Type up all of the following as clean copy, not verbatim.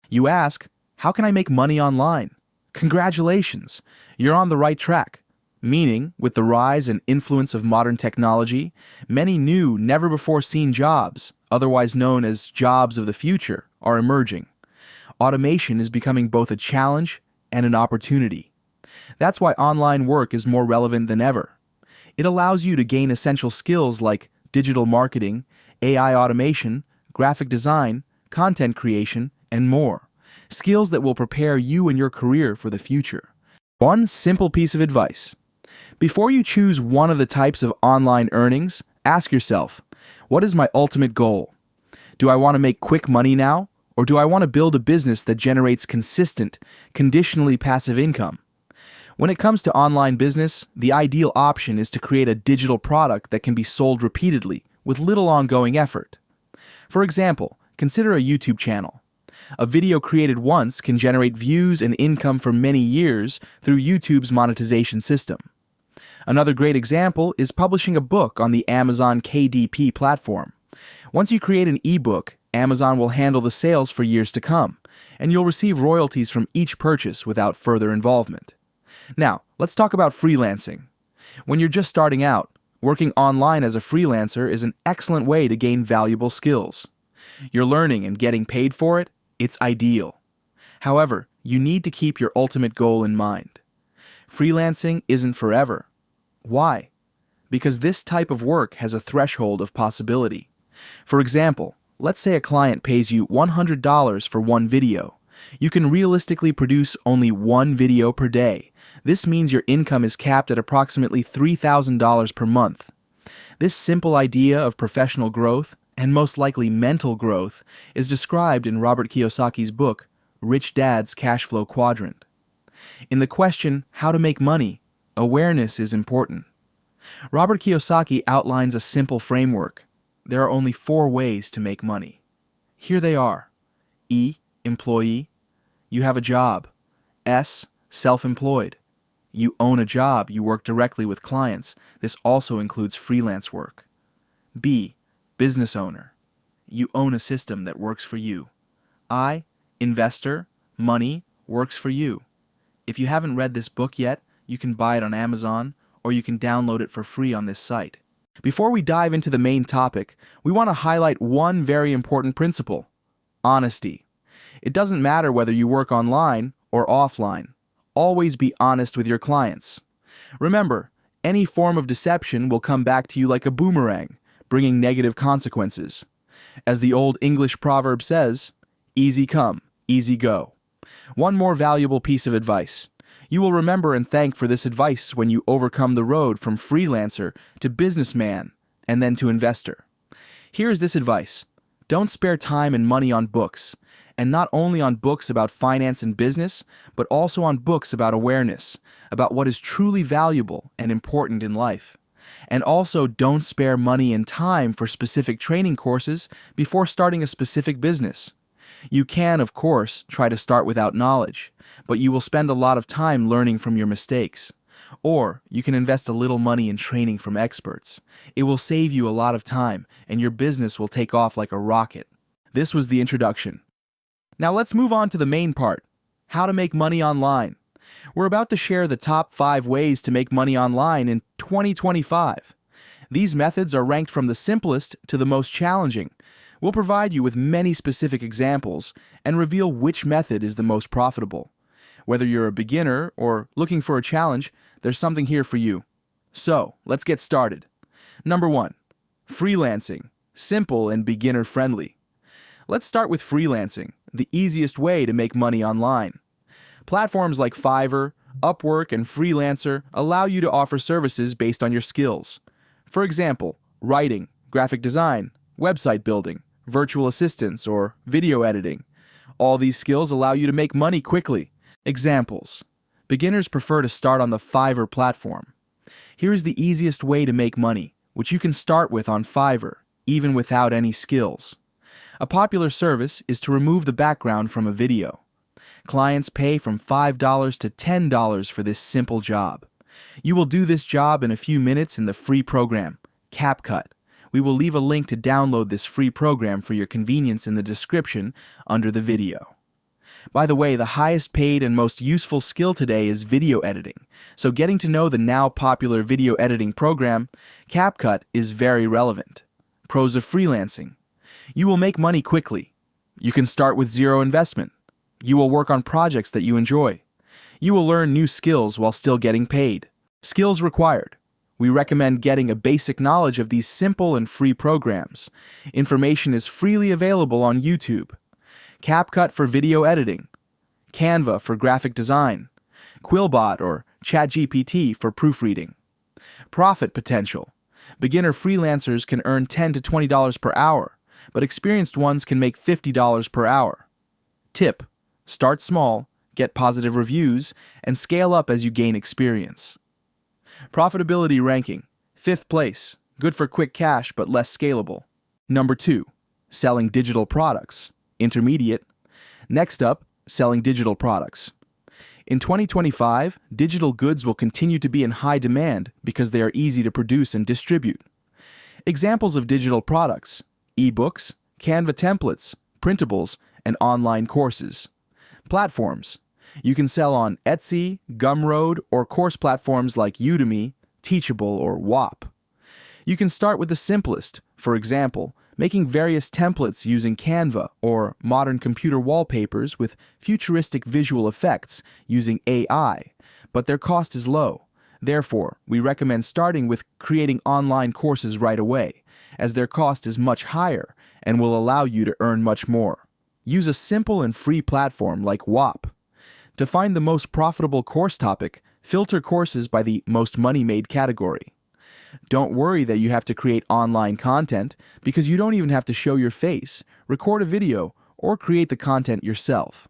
You ask, how can I make money online? Congratulations, you're on the right track. Meaning, with the rise and influence of modern technology, many new, never-before-seen jobs, otherwise known as jobs of the future, are emerging. Automation is becoming both a challenge and an opportunity. That's why online work is more relevant than ever. It allows you to gain essential skills like digital marketing, AI automation, graphic design, content creation, and more. Skills that will prepare you and your career for the future. One simple piece of advice. Before you choose one of the types of online earnings, ask yourself, what is my ultimate goal? Do I want to make quick money now, or do I want to build a business that generates consistent, conditionally passive income? When it comes to online business, the ideal option is to create a digital product that can be sold repeatedly with little ongoing effort. For example, consider a YouTube channel. A video created once can generate views and income for many years through YouTube's monetization system. Another great example is publishing a book on the Amazon KDP platform. Once you create an ebook, Amazon will handle the sales for years to come, and you'll receive royalties from each purchase without further involvement. Now, let's talk about freelancing. When you're just starting out, working online as a freelancer is an excellent way to gain valuable skills. You're learning and getting paid for it, it's ideal. However, you need to keep your ultimate goal in mind. Freelancing isn't forever. Why? Because this type of work has a threshold of possibility. For example, let's say a client pays you $100 for one video. You can realistically produce only one video per day. This means your income is capped at approximately $3,000 per month. This simple idea of professional growth, and most likely mental growth, is described in Robert Kiyosaki's book, Rich Dad's Cash Flow Quadrant. In the question, how to make money, awareness is important. Robert Kiyosaki outlines a simple framework. There are only 4 ways to make money. Here they are. E, employee. You have a job. S, self-employed. You own a job, you work directly with clients. This also includes freelance work. B, business owner. You own a system that works for you. I, investor, money, works for you. If you haven't read this book yet, you can buy it on Amazon, or you can download it for free on this site. Before we dive into the main topic, we want to highlight one very important principle: honesty. It doesn't matter whether you work online or offline. Always be honest with your clients. Remember, any form of deception will come back to you like a boomerang, bringing negative consequences. As the old English proverb says, easy come, easy go. One more valuable piece of advice. You will remember and thank for this advice when you overcome the road from freelancer to businessman and then to investor. Here is this advice. Don't spare time and money on books, and not only on books about finance and business, but also on books about awareness, about what is truly valuable and important in life. And also don't spare money and time for specific training courses before starting a specific business. You can, of course, try to start without knowledge, but you will spend a lot of time learning from your mistakes. Or you can invest a little money in training from experts. It will save you a lot of time, and your business will take off like a rocket. This was the introduction. Now let's move on to the main part, how to make money online. We're about to share the top 5 ways to make money online in 2025. These methods are ranked from the simplest to the most challenging. We'll provide you with many specific examples and reveal which method is the most profitable. Whether you're a beginner or looking for a challenge, there's something here for you. So, let's get started. Number 1, freelancing, simple and beginner-friendly. Let's start with freelancing, the easiest way to make money online. Platforms like Fiverr, Upwork, and Freelancer allow you to offer services based on your skills. For example, writing, graphic design, website building, virtual assistants, or video editing. All these skills allow you to make money quickly. Examples. Beginners prefer to start on the Fiverr platform. Here is the easiest way to make money, which you can start with on Fiverr, even without any skills. A popular service is to remove the background from a video. Clients pay from $5 to $10 for this simple job. You will do this job in a few minutes in the free program, CapCut. We will leave a link to download this free program for your convenience in the description under the video. By the way, the highest paid and most useful skill today is video editing, so getting to know the now popular video editing program, CapCut, is very relevant. Pros of freelancing. You will make money quickly. You can start with zero investment. You will work on projects that you enjoy. You will learn new skills while still getting paid. Skills required. We recommend getting a basic knowledge of these simple and free programs. Information is freely available on YouTube. CapCut for video editing, Canva for graphic design, QuillBot or ChatGPT for proofreading. Profit potential. Beginner freelancers can earn $10 to $20 per hour, but experienced ones can make $50 per hour. Tip: start small, get positive reviews, and scale up as you gain experience. Profitability ranking, 5th place, good for quick cash but less scalable. Number 2, selling digital products, intermediate. Next up, selling digital products. In 2025, digital goods will continue to be in high demand because they are easy to produce and distribute. Examples of digital products: ebooks, Canva templates, printables, and online courses. Platforms. You can sell on Etsy, Gumroad, or course platforms like Udemy, Teachable, or WAP. You can start with the simplest, for example, making various templates using Canva or modern computer wallpapers with futuristic visual effects using AI, but their cost is low. Therefore, we recommend starting with creating online courses right away, as their cost is much higher and will allow you to earn much more. Use a simple and free platform like WAP. To find the most profitable course topic, filter courses by the most money-made category. Don't worry that you have to create online content because you don't even have to show your face, record a video, or create the content yourself.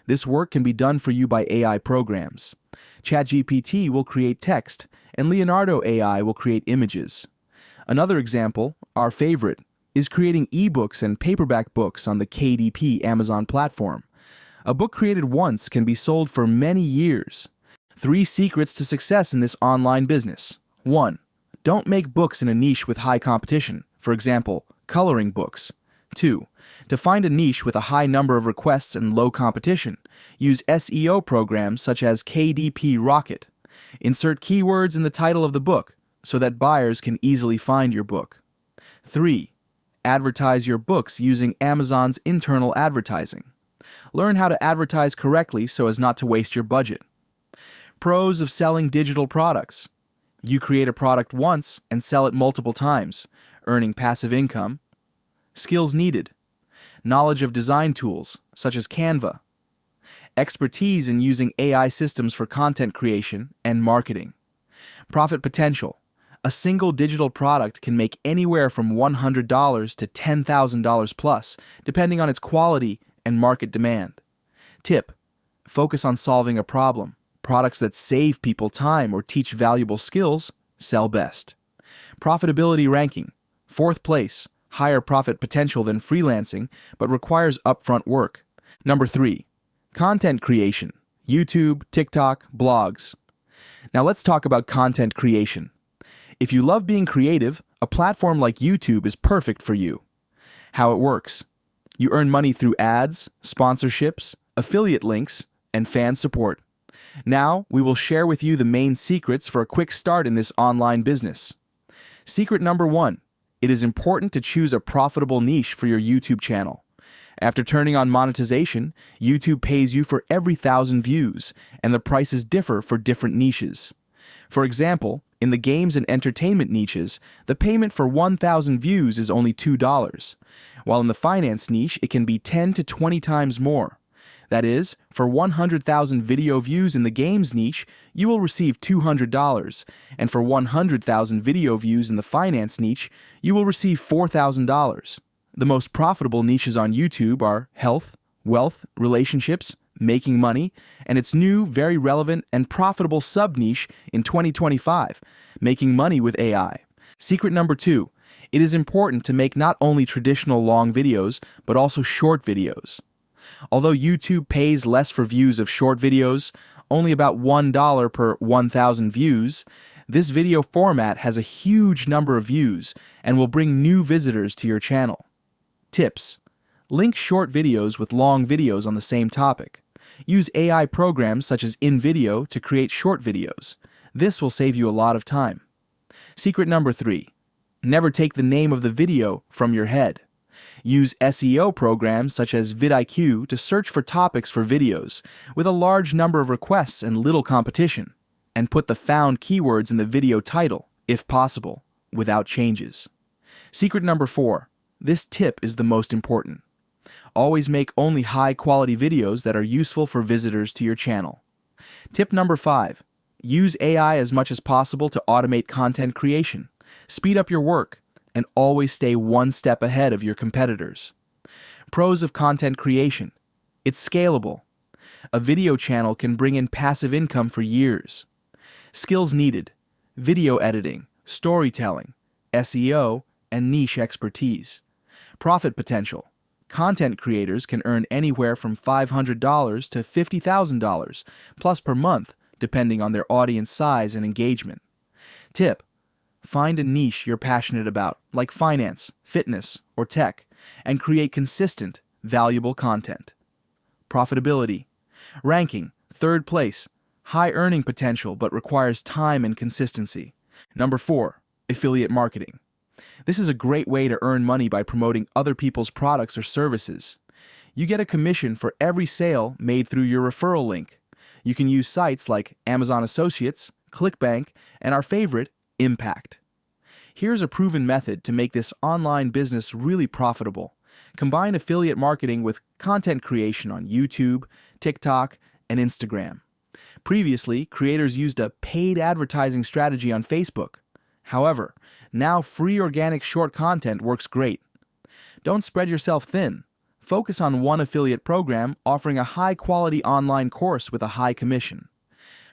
This work can be done for you by AI programs. ChatGPT will create text, and Leonardo AI will create images. Another example, our favorite, is creating ebooks and paperback books on the KDP Amazon platform. A book created once can be sold for many years. 3 secrets to success in this online business. 1. Don't make books in a niche with high competition, for example, coloring books. 2. To find a niche with a high number of requests and low competition, use SEO programs such as KDP Rocket. Insert keywords in the title of the book so that buyers can easily find your book. 3. Advertise your books using Amazon's internal advertising. Learn how to advertise correctly so as not to waste your budget. Pros of selling digital products. You create a product once and sell it multiple times, earning passive income. Skills needed. Knowledge of design tools, such as Canva. Expertise in using AI systems for content creation and marketing. Profit potential. A single digital product can make anywhere from $100 to $10,000 plus, depending on its quality and market demand. Tip: focus on solving a problem. Products that save people time or teach valuable skills sell best. Profitability ranking, 4th place, higher profit potential than freelancing, but requires upfront work. Number 3, content creation, YouTube, TikTok, blogs. Now let's talk about content creation. If you love being creative, a platform like YouTube is perfect for you. How it works: you earn money through ads, sponsorships, affiliate links, and fan support. Now, we will share with you the main secrets for a quick start in this online business. Secret number 1. It is important to choose a profitable niche for your YouTube channel. After turning on monetization, YouTube pays you for every 1,000 views, and the prices differ for different niches. For example, in the games and entertainment niches, the payment for 1,000 views is only $2, while in the finance niche it can be 10 to 20 times more. That is, for 100,000 video views in the games niche, you will receive $200, and for 100,000 video views in the finance niche, you will receive $4,000. The most profitable niches on YouTube are health, wealth, relationships, making money, and its new, very relevant, and profitable sub-niche in 2025, making money with AI. Secret number 2. It is important to make not only traditional long videos, but also short videos. Although YouTube pays less for views of short videos, only about $1 per 1,000 views, this video format has a huge number of views and will bring new visitors to your channel. Tips: link short videos with long videos on the same topic. Use AI programs such as InVideo to create short videos. This will save you a lot of time. Secret number 3. Never take the name of the video from your head. Use SEO programs such as vidIQ to search for topics for videos with a large number of requests and little competition, and put the found keywords in the video title, if possible, without changes. Secret number 4. This tip is the most important. Always make only high-quality videos that are useful for visitors to your channel. Tip number 5. Use AI as much as possible to automate content creation, speed up your work, and always stay one step ahead of your competitors. Pros of content creation. It's scalable. A video channel can bring in passive income for years. Skills needed: video editing, storytelling, SEO, and niche expertise. Profit potential. Content creators can earn anywhere from $500 to $50,000 plus per month, depending on their audience size and engagement. Tip: find a niche you're passionate about, like finance, fitness, or tech, and create consistent, valuable content. Profitability. Ranking: 3rd place. High earning potential but requires time and consistency. Number 4. Affiliate marketing. This is a great way to earn money by promoting other people's products or services. You get a commission for every sale made through your referral link. You can use sites like Amazon Associates, ClickBank, and our favorite, Impact. Here's a proven method to make this online business really profitable. Combine affiliate marketing with content creation on YouTube, TikTok, and Instagram. Previously, creators used a paid advertising strategy on Facebook. However, now free organic short content works great. Don't spread yourself thin. Focus on one affiliate program offering a high-quality online course with a high commission.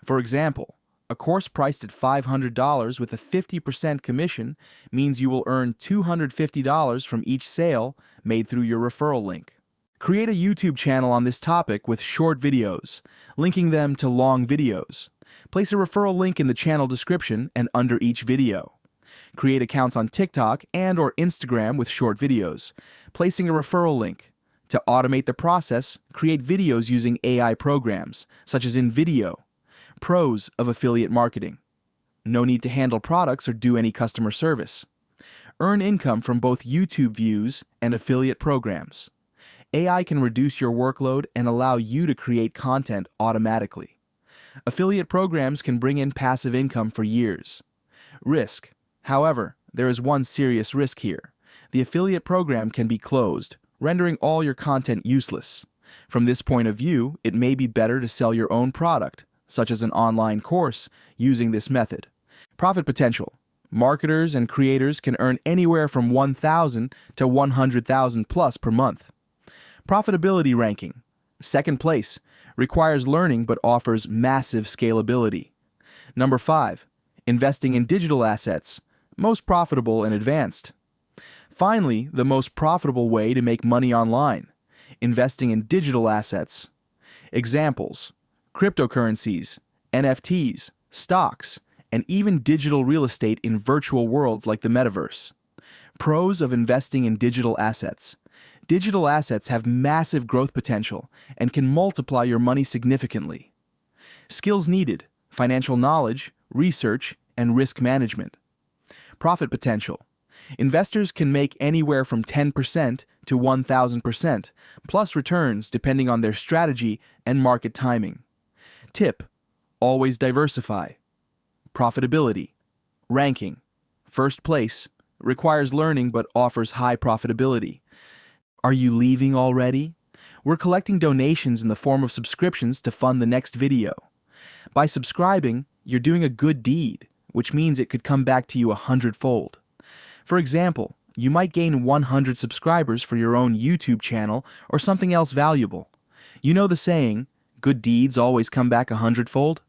For example, a course priced at $500 with a 50% commission means you will earn $250 from each sale made through your referral link. Create a YouTube channel on this topic with short videos, linking them to long videos. Place a referral link in the channel description and under each video. Create accounts on TikTok and/or Instagram with short videos, placing a referral link. To automate the process, create videos using AI programs, such as InVideo. Pros of affiliate marketing: no need to handle products or do any customer service. Earn income from both YouTube views and affiliate programs. AI can reduce your workload and allow you to create content automatically. Affiliate programs can bring in passive income for years. Risk: however, there is one serious risk here. The affiliate program can be closed, rendering all your content useless. From this point of view, it may be better to sell your own product, such as an online course, using this method. Profit potential: marketers and creators can earn anywhere from $1,000 to $100,000 plus per month. Profitability ranking: 2nd place, requires learning but offers massive scalability. Number 5, investing in digital assets, most profitable and advanced. Finally, the most profitable way to make money online: investing in digital assets. Examples: cryptocurrencies, NFTs, stocks, and even digital real estate in virtual worlds like the metaverse. Pros of investing in digital assets: digital assets have massive growth potential and can multiply your money significantly. Skills needed: financial knowledge, research, and risk management. Profit potential: investors can make anywhere from 10% to 1,000% plus returns depending on their strategy and market timing. Tip: always diversify. Profitability. Ranking: 1st place, requires learning but offers high profitability. Are you leaving already? We're collecting donations in the form of subscriptions to fund the next video. By subscribing, you're doing a good deed, which means it could come back to you 100-fold. For example, you might gain 100 subscribers for your own YouTube channel or something else valuable. You know the saying, good deeds always come back 100-fold?